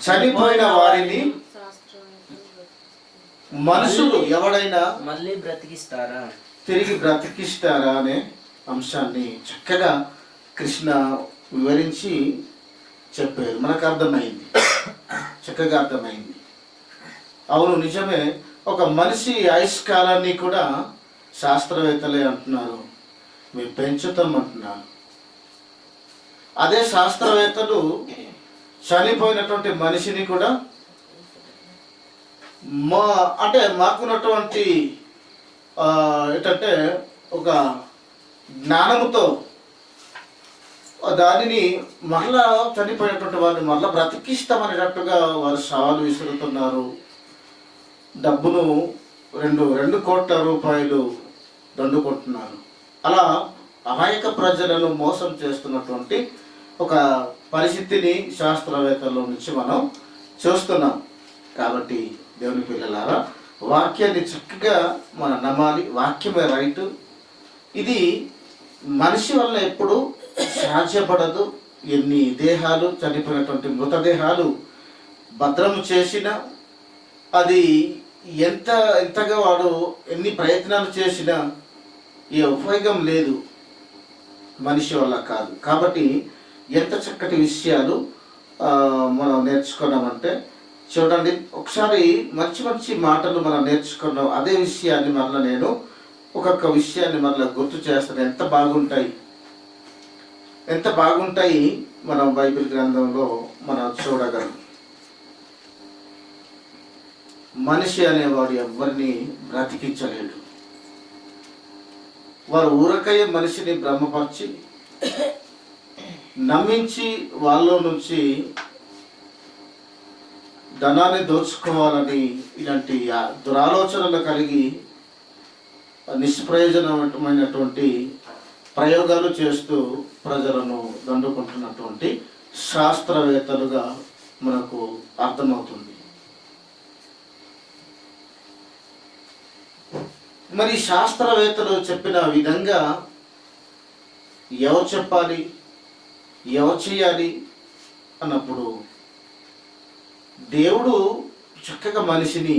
చనిపోయిన వారిని మనుషులు ఎవడైనా మళ్ళీ బ్రతికిస్తారా, తిరిగి బ్రతికిస్తారా అనే అంశాన్ని చక్కగా కృష్ణ వివరించి చెప్పారు. మనకు అర్థమైంది, చక్కగా అర్థమైంది. అవును, నిజమే. ఒక మనిషి ఆయుష్కాలాన్ని కూడా శాస్త్రవేత్తలే అంటున్నారు మేము పెంచుతాం అంటున్నారు. అదే శాస్త్రవేత్తలు చనిపోయినటువంటి మనిషిని కూడా మాకున్నటువంటి ఏంటంటే ఒక జ్ఞానముతో దానిని మరలా చనిపోయినటువంటి వారిని మరలా బ్రతికిస్తామనేటట్టుగా వారు సవాలు విసురుతున్నారు. డబ్బును 2 కోట్ల రూపాయలు దండుకుంటున్నారు. అలా అమాయక ప్రజలను మోసం చేస్తున్నటువంటి ఒక పరిస్థితిని శాస్త్రవేత్తల నుంచి మనం చూస్తున్నాం. కాబట్టి దేవుని పిల్లలారా, వాక్యాన్ని చక్కగా మనం నమ్మాలి. వాక్యమే రైటు. ఇది మనిషి వల్ల ఎప్పుడు సాధ్యపడదు. ఎన్ని దేహాలు, చనిపోయినటువంటి మృతదేహాలు భద్రము చేసినా, అది ఎంతగా వాడు ఎన్ని ప్రయత్నాలు చేసినా ఏ ఉపయోగం లేదు, మనిషి వల్ల కాదు. కాబట్టి ఎంత చక్కటి విషయాలు మనం నేర్చుకున్నామంటే చూడండి, ఒకసారి మంచి మంచి మాటలు మనం నేర్చుకున్నాం. అదే విషయాన్ని మరలా నేను ఒక్కొక్క విషయాన్ని మరలా గుర్తు చేస్తాను. ఎంత బాగుంటాయి మనం బైబిల్ గ్రంథంలో మనం చూడగలం. మనిషి అనేవాడు ఎవరిని బ్రతికించలేడు. వారు ఊరకయ్య మనిషిని భ్రమపరిచి నమ్మించి వాళ్ళ నుంచి ధనాన్ని దోచుకోవాలని ఇలాంటి దురాలోచనలు కలిగి నిష్ప్రయోజనమైనటువంటి ప్రయోగాలు చేస్తూ ప్రజలను దండుకుంటున్నటువంటి శాస్త్రవేత్తలుగా మనకు అర్థమవుతుంది. మరి శాస్త్రవేత్తలు చెప్పిన విధంగా ఎవరు చెప్పాలి, ఎవరు చేయాలి అన్నప్పుడు దేవుడు చక్కగా మనిషిని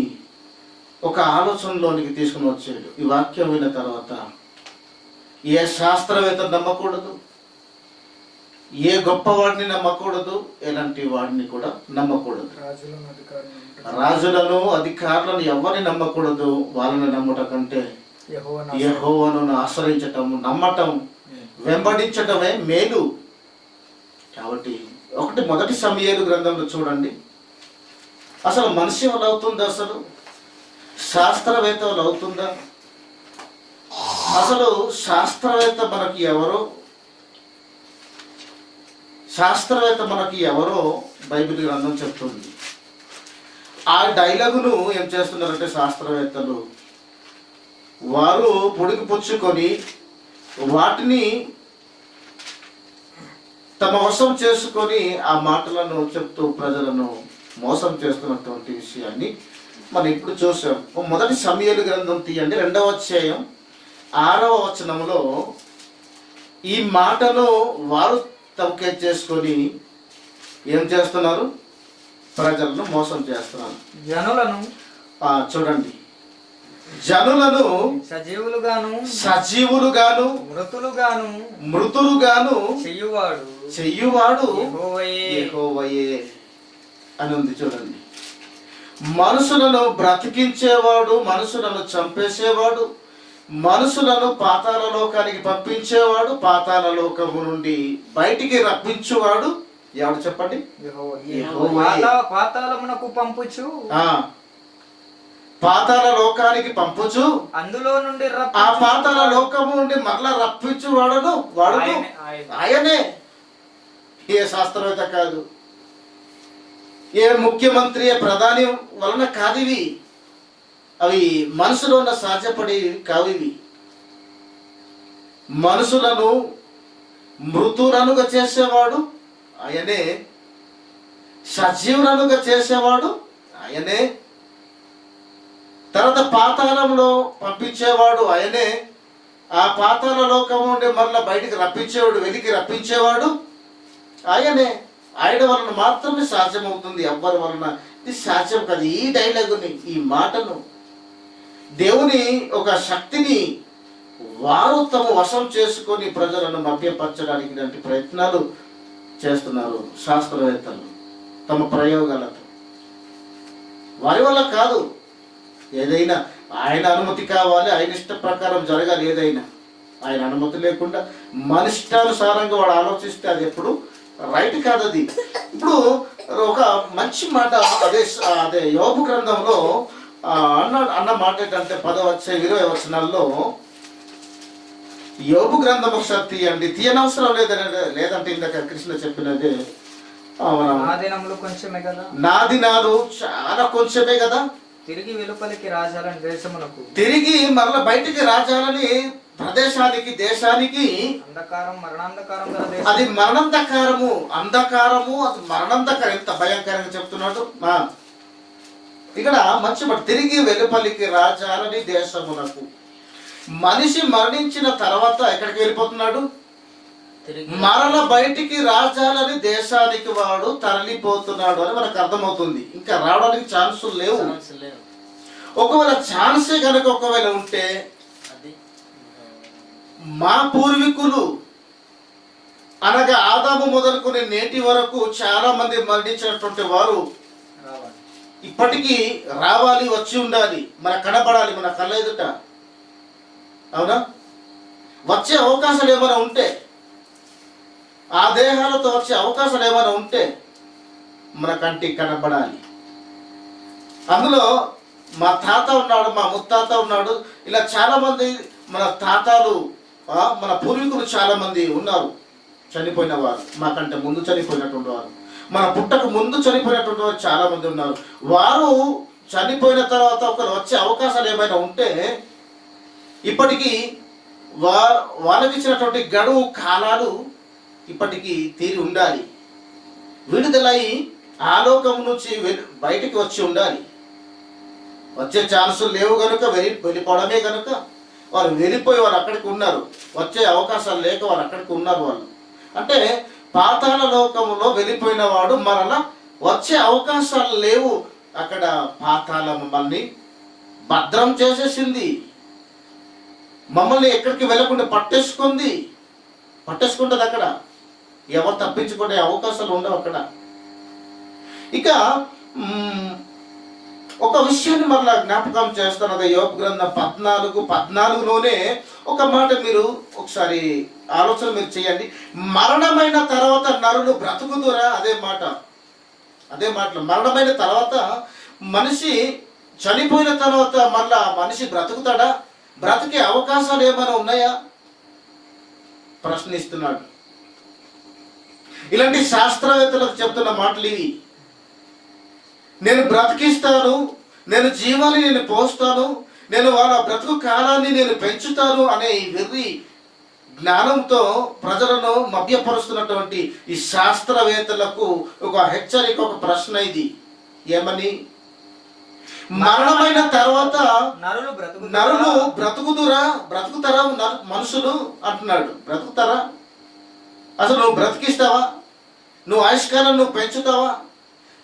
ఒక ఆలోచనలోనికి తీసుకుని వచ్చాడు. ఈ వాక్యం విన్న తర్వాత ఏ శాస్త్రవేత్త నమ్మకూడదు, ఏ గొప్పవాడిని నమ్మకూడదు, ఎలాంటి వాడిని కూడా నమ్మకూడదు. రాజులను అధికారులను ఎవరిని నమ్మకూడదు. వాళ్ళని నమ్మటం కంటే యెహోవాను ఆశ్రయించటం, నమ్మటం, వెంబడించటమే మేలు. కాబట్టి మొదటి సమూయేలు గ్రంథంలో చూడండి, అసలు మనిషి వల్ల అవుతుందా? అసలు శాస్త్రవేత్త వల్ల అవుతుందా? అసలు శాస్త్రవేత్త మనకి ఎవరో బైబిల్ గ్రంథం చెప్తుంది. ఆ డైలాగును ఏం చేస్తున్నారంటే శాస్త్రవేత్తలు వారు పొడికి పుచ్చుకొని వాటిని తమ వశం చేసుకొని ఆ మాటలను చెప్తూ ప్రజలను మోసం చేస్తున్నటువంటి విషయాన్ని మనం ఇప్పుడు చూసాం. మొదటి సమూయేలు గ్రంథం తీయండి, 2వ అధ్యాయం 6వ వచనంలో ఈ మాటను వారు తమకే చేసుకొని ఏం చేస్తున్నారు? ప్రజలను మోసం చేస్తున్నారు. చూడండి, జనులను సజీవులుగాను మృతులుగాను చెయ్యువాడు యెహోవాయే అని ఉంది. చూడండి, మనుషులను బ్రతికించేవాడు, మనుషులను చంపేసేవాడు, మనుషులను పాతాళ లోకానికి పంపించేవాడు, పాతాళ లోకము నుండి బయటికి రప్పించువాడు ఎవడు చెప్పండి? పాతాళమునకు పంపుచు, పాతాళ లోకానికి పంపుచు, అందులో నుండి ఆ పాతాళ లోకము నుండి మరలా రప్పించువాడు ఆయనే. ఏ శాస్త్రవేత్త కాదు, ఏ ముఖ్యమంత్రి, ఏ ప్రధాని వలన కాదు ఇవి. అవి మనసులో ఉన్న సాధ్యపడి కావు. ఇవి మనుషులను మృతురనుగా చేసేవాడు ఆయనే, సజీవురనుగా చేసేవాడు ఆయనే, తర్వాత పాతాళంలో పంపించేవాడు ఆయనే, ఆ పాతాళ లోకం నుండి మరలా బయటికి రప్పించేవాడు, వెలికి రప్పించేవాడు ఆయనే. ఆయన వలన మాత్రమే సాధ్యమవుతుంది, ఎవ్వరి వలన ఇది సాధ్యం కాదు. ఈ డైలాగుని, ఈ మాటను, దేవుని ఒక శక్తిని వారు తమ వశం చేసుకొని ప్రజలను మభ్యపరచడానికి ఇలాంటి ప్రయత్నాలు చేస్తున్నారు శాస్త్రవేత్తలు తమ ప్రయోగాలతో. వారి వల్ల కాదు, ఏదైనా ఆయన అనుమతి కావాలి, ఆయన ఇష్ట ప్రకారం జరగాలి. ఏదైనా ఆయన అనుమతి లేకుండా మన ఇష్టానుసారంగా వాడు ఆలోచిస్తే అది ఎప్పుడు రైట్ కాదు. అది ఇప్పుడు ఒక మంచి మాట అదే యోబు గ్రంథంలో అన్న మాట ఏంటంటే 10-20 వచనాల్లో యోబు గ్రంథం ఒకసారి తీయండి. తీయనవసరం లేదంటే ఇందాక కృష్ణ చెప్పినదే, నా దినములు కొంచెమే కదా, నా దినాలు చాలా కొంచెమే కదా, తిరిగి వెలుపలికి రాజాలని దేశమునకు, తిరిగి మరల బయటికి రాజాలని ప్రదేశానికి, దేశానికి. అంధకారం మరణాంధకారం గల దేశం, అది మరణంధకారము, అంధకారము, అది మరణంధకారం. ఎంత భయంకరంగా చెప్తున్నాడు. ఇక్కడ మంచి మాట, తిరిగి వెలుపలికి రాజాలని దేశమునకు. మనిషి మరణించిన తర్వాత ఎక్కడికి వెళ్ళిపోతున్నాడు? మరల బయటికి రాజాలని దేశానికి వాడు తరలిపోతున్నాడు అని మనకు అర్థమవుతుంది. ఇంకా రావడానికి ఛాన్సులు లేవు. ఒకవేళ ఛాన్సే కనుక ఒకవేళ ఉంటే, మా పూర్వీకులు అనగా ఆదాము మొదలుకొని నేటి వరకు చాలా మంది మరణించినటువంటి వారు ఇప్పటికీ రావాలి, వచ్చి ఉండాలి, మన కనబడాలి, మన కళ్ళ ఎదుట. అవునా? వచ్చే అవకాశాలు ఏమైనా ఉంటే, ఆ దేహాలతో వచ్చే అవకాశాలు ఏమైనా ఉంటే మన కంటికి కనబడాలి. అందులో మా తాత ఉన్నాడు, మా ముత్తాత ఉన్నాడు, ఇలా చాలా మంది మన తాతలు, మన పూర్వీకులు చాలా మంది ఉన్నారు చనిపోయిన వారు, మాకంటే ముందు చనిపోయినటువంటి వారు, మన పుట్టకు ముందు చనిపోయినటువంటి వారు చాలా మంది ఉన్నారు. వారు చనిపోయిన తర్వాత ఒకరు వచ్చే అవకాశాలు ఏమైనా ఉంటే ఇప్పటికీ వాళ్ళకి ఇచ్చినటువంటి గడువు కాలాలు ఇప్పటికీ తీరి ఉండాలి, విడుదలై ఆలోకం నుంచి బయటికి వచ్చి ఉండాలి. వచ్చే ఛాన్సులు లేవు కనుక వెళ్ళిపోవడమే కనుక వారు వెళ్ళిపోయి వారు అక్కడికి ఉన్నారు. వచ్చే అవకాశాలు లేక వారు అక్కడికి ఉన్నారు. వాళ్ళు అంటే పాతాళ లోకములో వెళ్ళిపోయిన వాడు మరలా వచ్చే అవకాశాలు లేవు. అక్కడ పాతాళం మమ్మల్ని భద్రం చేసేసింది, మమ్మల్ని ఎక్కడికి వెళ్ళకుండా పట్టేసుకుంటుంది. అక్కడ ఎవరు తప్పించుకునే అవకాశాలు ఉండవు అక్కడ. ఇక ఒక విషయాన్ని మరలా జ్ఞాపకం చేస్తాను. అదే యోబు గ్రంథం 14:14లోనే ఒక మాట మీరు ఒకసారి ఆలోచన మీరు చేయండి. మరణమైన తర్వాత నరులు బ్రతుకుదురా? అదే మాటలు. మరణమైన తర్వాత మనిషి చనిపోయిన తర్వాత మళ్ళా మనిషి బ్రతుకుతాడా? బ్రతికే అవకాశాలు ఏమైనా ఉన్నాయా? ప్రశ్నిస్తున్నాడు. ఇలాంటి శాస్త్రవేత్తలకు చెప్తున్న మాటలు ఇవి. నేను బ్రతికిస్తాను, నేను జీవాన్ని నేను పోస్తాను, నేను వాళ్ళ బ్రతుకు కాలాన్ని నేను పెంచుతాను అనే ఈ వెర్రి జ్ఞానంతో ప్రజలను మభ్యపరుస్తున్నటువంటి ఈ శాస్త్రవేత్తలకు ఒక హెచ్చరిక, ఒక ప్రశ్న ఇది. ఏమని? మరణమైన తర్వాత నరులు బ్రతుకుతారా మనుషులు అంటున్నాడు. బ్రతుకుతారా? అసలు నువ్వు బ్రతికిస్తావా? నువ్వు ఆయుష్కాలం నువ్వు పెంచుతావా?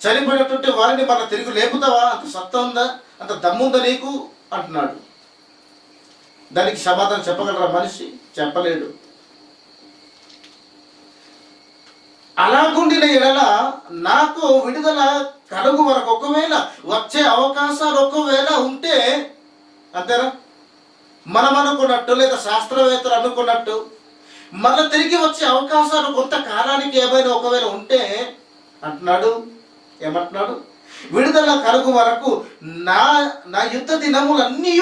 చనిపోయినటువంటి వారిని మన తిరిగి లేపుతావా? అంత సత్తా ఉందా? అంత దమ్ముందా నీకు అంటున్నాడు. దానికి సమాధానం చెప్పగలరా మనిషి? చెప్పలేడు. అలాగుండిన ఎడల నాకు విడుదల కలుగు వరకు ఒకవేళ వచ్చే అవకాశాలు ఒకవేళ ఉంటే, అంతేనా? మనం అనుకున్నట్టు లేదా శాస్త్రవేత్తలు అనుకున్నట్టు మళ్ళీ తిరిగి వచ్చే అవకాశాలు కొంతకాలానికి ఏమైనా ఒకవేళ ఉంటే అంటున్నాడు. ఏమంటున్నాడు? విడుదల కలుగు వరకు నా యుద్ధ దినములన్నీ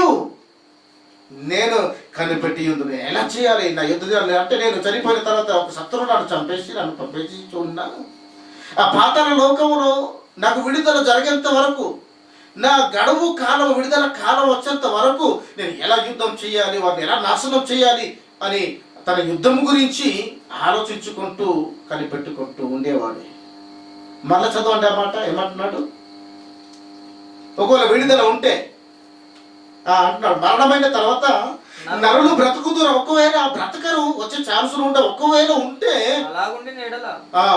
నేను కనిపెట్టి ఉందని. ఎలా చేయాలి నా యుద్ధ దినాలు? అంటే నేను చనిపోయిన తర్వాత ఒక శత్రువు నన్ను చంపేసి నన్ను పంపేసి ఉన్నాను. ఆ పాతాళ లోకములో నాకు విడుదల జరిగేంత వరకు, నా గడువు కాలం, విడుదల కాలం వచ్చేంత వరకు నేను ఎలా యుద్ధం చేయాలి, వారిని ఎలా నాశనం చేయాలి అని తన యుద్ధం గురించి ఆలోచించుకుంటూ కనిపెట్టుకుంటూ ఉండేవాడు. మళ్ళా చదవండి ఆ మాట. ఏమంటున్నాడు? ఒకవేళ విడుదల ఉంటే అంటున్నాడు, మరణమైన తర్వాత నరులు బ్రతుకుతురు, ఒకవేళ బ్రతకరు, వచ్చే ఛాన్సులు ఉంటే, ఒకవేళ ఉంటే, అలాగుండి నెడల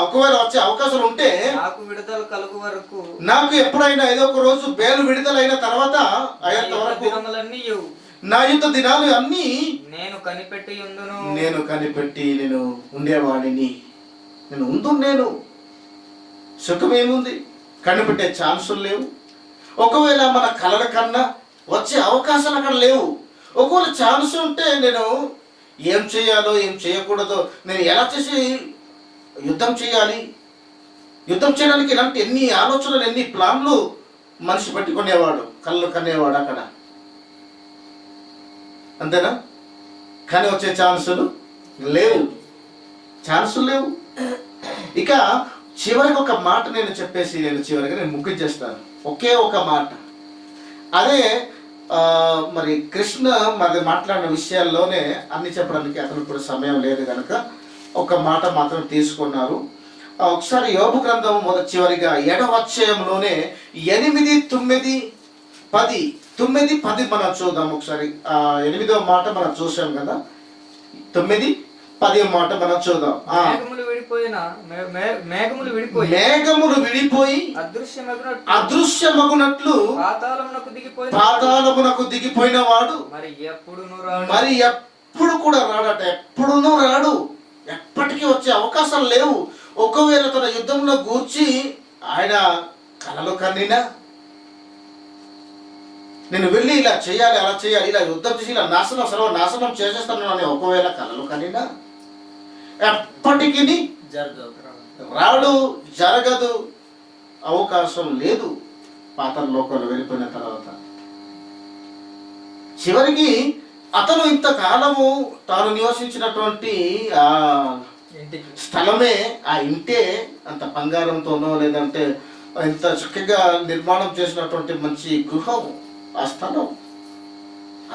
ఒకవేళ వచ్చే అవకాశాలు ఉంటే, నాకు విడుదల కలుగు వరకు, నాకు ఎప్పుడైనా ఏదో ఒక రోజు బేలు విడుదలైన తర్వాత అయ్యేంత వరకు దినములన్నీ నా యుద్ధ దినాలు అన్ని నేను కనిపెట్టి ఉండును. నేను ఉండేవాడిని. నేను సుఖమేముంది, కనిపెట్టే ఛాన్సులు లేవు. ఒకవేళ మన కలల కన్నా వచ్చే అవకాశాలు అక్కడ లేవు. ఒకవేళ ఛాన్స్ ఉంటే నేను ఏం చేయాలో ఏం చేయకూడదో, నేను ఎలా చేసి యుద్ధం చేయాలి, యుద్ధం చేయడానికి ఇలాంటి ఎన్ని ఆలోచనలు, ఎన్ని ప్లాన్లు మనిషి పెట్టుకునేవాడు, కళ్ళు కనేవాడు అక్కడ. అంతేనా? కానీ వచ్చే ఛాన్సులు లేవు. ఇక చివరికి ఒక మాట నేను చెప్పేసి చివరిగా ముగించేస్తాను. ఒకే ఒక మాట. అదే మరి కృష్ణ మరి మాట్లాడిన విషయాల్లోనే అన్ని చెప్పడానికి అతను ఇప్పుడు సమయం లేదు కనుక ఒక మాట మాత్రం తీసుకున్నారు. ఒకసారి యోబు గ్రంథం చివరిగా 7వ అధ్యాయంలోనే 8, 9, 10 9, 10 మనం చూద్దాం ఒకసారి. 8వ మాట మనం చూసాం కదా, 9, 10వ మాట మనం చూద్దాం. మేఘములు విడిపోయి అదృశ్యమగునట్లు పాతాళమునకు దిగిపోయిన వాడు మరి ఎప్పుడు కూడా రాడట. ఎప్పుడునూ రాడు, ఎప్పటికీ వచ్చే అవకాశాలు లేవు. ఒకవేళ తన యుద్ధంలో గూర్చి ఆయన కలలు కన్నినా, నేను వెళ్ళి ఇలా చేయాలి, అలా చేయాలి, ఇలా యుద్ధం చేసి ఇలా సర్వనాశనం చేసేస్తాను అని ఒకవేళ కలలు కనినా ఎప్పటికీ రాడు, జరగదు, అవకాశం లేదు. పాతాళ లోకంలో వెళ్ళిపోయిన తర్వాత చివరికి అతను ఇంతకాలము తాను నివసించినటువంటి ఆ స్థలమే, ఆ ఇంటే అంత బంగారంతోనో లేదంటే ఇంత చక్కగా నిర్మాణం చేసినటువంటి మంచి గృహం, ఆ స్థలం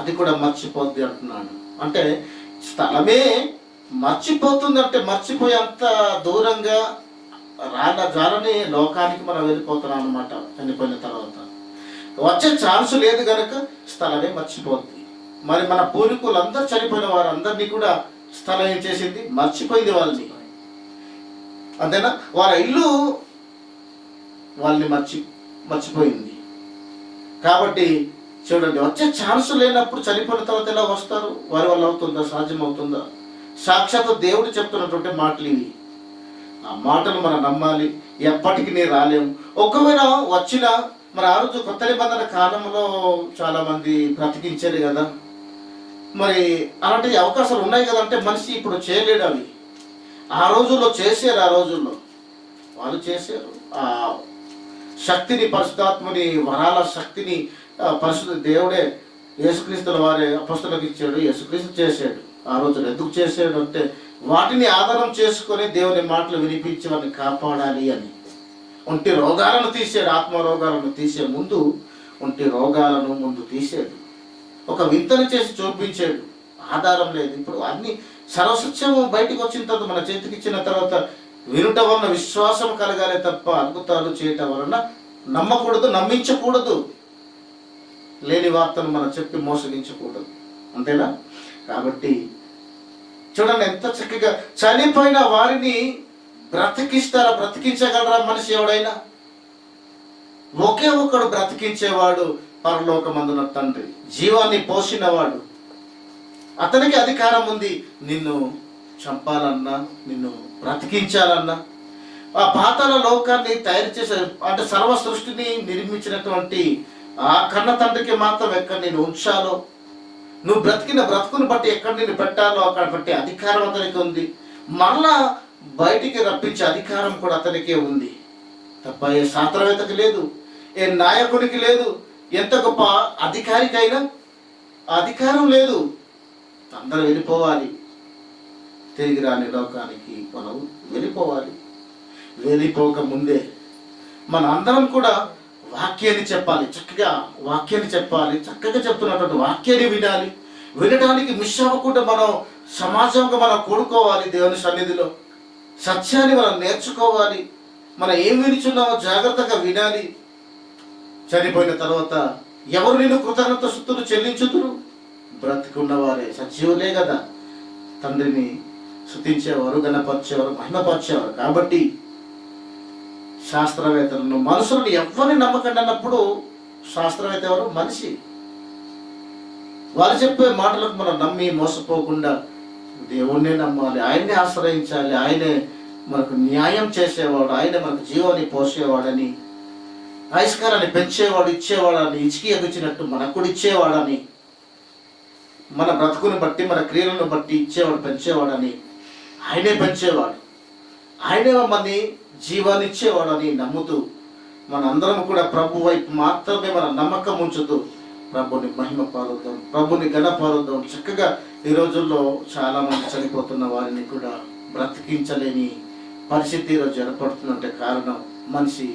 అది కూడా మర్చిపోద్ది అంటున్నాడు. అంటే స్థలమే మర్చిపోతుంది, అంటే మర్చిపోయేంత దూరంగా జాలని లోకానికి మనం వెళ్ళిపోతున్నాం అనమాట. చనిపోయిన తర్వాత వచ్చే ఛాన్స్ లేదు కనుక స్థలమే మర్చిపోద్ది. మరి మన పూర్వీకులందరూ చనిపోయిన వారందరినీ కూడా స్థలం ఏం చేసింది, మర్చిపోయింది వాళ్ళని. అంతేనా? వారి ఇల్లు వాళ్ళని మర్చిపోయింది. కాబట్టి చూడండి, వచ్చే ఛాన్స్ లేనప్పుడు చనిపోయిన తర్వాత ఎలా వస్తారు? వారి వల్ల అవుతుందా? సాధ్యం అవుతుందా? సాక్షాత్ దేవుడు చెప్తున్నటువంటి మాటలు ఇవి. ఆ మాటలు మనం నమ్మాలి. ఎప్పటికీ రాలేము. ఒకవేళ వచ్చినా మరి ఆ రోజు కొత్త నిబంధన కాలంలో చాలా మంది బ్రతికించారు కదా, మరి అలాంటి అవకాశాలు ఉన్నాయి కదా. అంటే మనిషి ఇప్పుడు చేయలేడు. అవి ఆ రోజుల్లో చేశారు. ఆ రోజుల్లో వాళ్ళు చేశారు. ఆ శక్తిని, పరిశుద్ధాత్మని, వరాల శక్తిని పరిశుద్ధ దేవుడే యేసుక్రీస్తుల వారి అపొస్తలులకు ఇచ్చాడు. యేసుక్రీస్తు చేశాడు. ఆ రోజులు ఎందుకు చేశాడు అంటే వాటిని ఆధారం చేసుకొని దేవుని మాటలు వినిపించి వారిని కాపాడాలి అని. ఒంటి రోగాలను తీసాడు. ఆత్మ రోగాలను తీసే ముందు ఒంటి రోగాలను ముందు తీసాడు. ఒక వింతను చేసి చూపించాడు. ఆధారం లేదు. ఇప్పుడు అన్ని సర్వసత్యము బయటకు వచ్చిన తర్వాత మన చేతికి ఇచ్చిన తర్వాత వినుట వలన విశ్వాసం కలగాలి తప్ప అద్భుతాలు చేయటం వలన నమ్మకూడదు, నమ్మించకూడదు. లేని వార్తను మనం చెప్పి మోసగించకూడదు. అంతేనా? కాబట్టి చూడండి ఎంత చక్కగా చనిపోయిన వారిని బ్రతికించగలరా మనిషి ఎవడైనా? ఒకే ఒక్కడు బ్రతికించేవాడు, పరలోకమందున తండ్రి, జీవాన్ని పోసినవాడు. అతనికి అధికారం ఉంది. నిన్ను చంపాలన్నా, నిన్ను బ్రతికించాలన్నా. ఆ పాతాళ లోకాన్ని తయారు చేసే, అంటే సర్వ సృష్టిని నిర్మించినటువంటి ఆ కన్న తండ్రికి మాత్రం ఎక్కడ నేను ఉంచాలో, నువ్వు బ్రతికిన బ్రతుకుని బట్టి ఎక్కడ నేను పెట్టాలో అక్కడ పెట్టే అధికారం అతనికి ఉంది. మరలా బయటికి రప్పించే అధికారం కూడా అతనికే ఉంది తప్ప ఏ శాస్త్రవేత్తకి లేదు, ఏ నాయకునికి లేదు, ఎంత గొప్ప అధికారికైనా అధికారం లేదు. అందరూ వెళ్ళిపోవాలి. తిరిగి రాని లోకానికి మనం వెళ్ళిపోవాలి. వెళ్ళిపోక ముందే మన అందరం కూడా వాక్యాన్ని చెప్పాలి. చక్కగా వాక్యాన్ని చెప్పాలి. చక్కగా చెప్తున్నటువంటి వాక్యాన్ని వినాలి. వినడానికి మిస్ అవ్వకుండా మనం సమాజంగా మనం కూడుకోవాలి. దేవుని సన్నిధిలో సత్యాన్ని మనం నేర్చుకోవాలి. మనం ఏం వినిచున్నామో జాగ్రత్తగా వినాలి. చనిపోయిన తర్వాత ఎవరు నిన్ను కృతజ్ఞత స్తుతులు చెల్లించుదురు? బ్రతికున్న వారే, సజీవులే కదా తండ్రిని స్తుతించేవారు, గణపరిచేవారు, మహిమపరిచేవారు. కాబట్టి శాస్త్రవేత్తలను, మనుషులను ఎవరిని నమ్మకండి అన్నప్పుడు శాస్త్రవేత్త ఎవరు? మనిషి. వారు చెప్పే మాటలకు మనం నమ్మి మోసపోకుండా దేవుణ్ణే నమ్మాలి, ఆయన్నే ఆశ్రయించాలి. ఆయనే మనకు న్యాయం చేసేవాడు, ఆయనే మనకు జీవాన్ని పోసేవాడని, ఆయుష్కారాన్ని పెంచేవాడు, ఇచ్చేవాడని, ఇచ్చికి ఎగుచినట్టు మనకు కూడా ఇచ్చేవాడని, మన బ్రతుకుని బట్టి మన క్రియలను బట్టి ఇచ్చేవాడు, పెంచేవాడని, ఆయనే పెంచేవాడు, ఆయనే మనని జీవాన్ని ఇచ్చేవాడని నమ్ముతూ మనందరం కూడా ప్రభు వైపు మాత్రమే మన నమ్మకం ఉంచుతూ ప్రభుని మహిమ పారుద్దాం, ప్రభుని ఘనపారుద్దాం. చక్కగా ఈ రోజుల్లో చాలా మంది చనిపోతున్న వారిని కూడా బ్రతికించలేని పరిస్థితి ఈరోజు ఏర్పడుతుందంటే కారణం మనిషి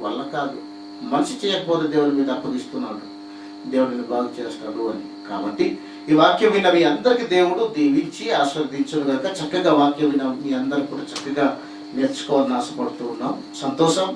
వల్ల కాదు. మనిషి చేయకపోతే దేవుని మీద అప్పగిస్తున్నాడు, దేవుడిని బాగు చేస్తాడు అని. కాబట్టి ఈ వాక్యం విన్న మీ అందరికీ దేవుడు దీవించి ఆశీర్వదించును కనుక చక్కగా వాక్యం విన్న మీ అందరూ కూడా చక్కగా నేర్చుకోవాలని ఆశపడుతూ ఉన్నాం. సంతోషం.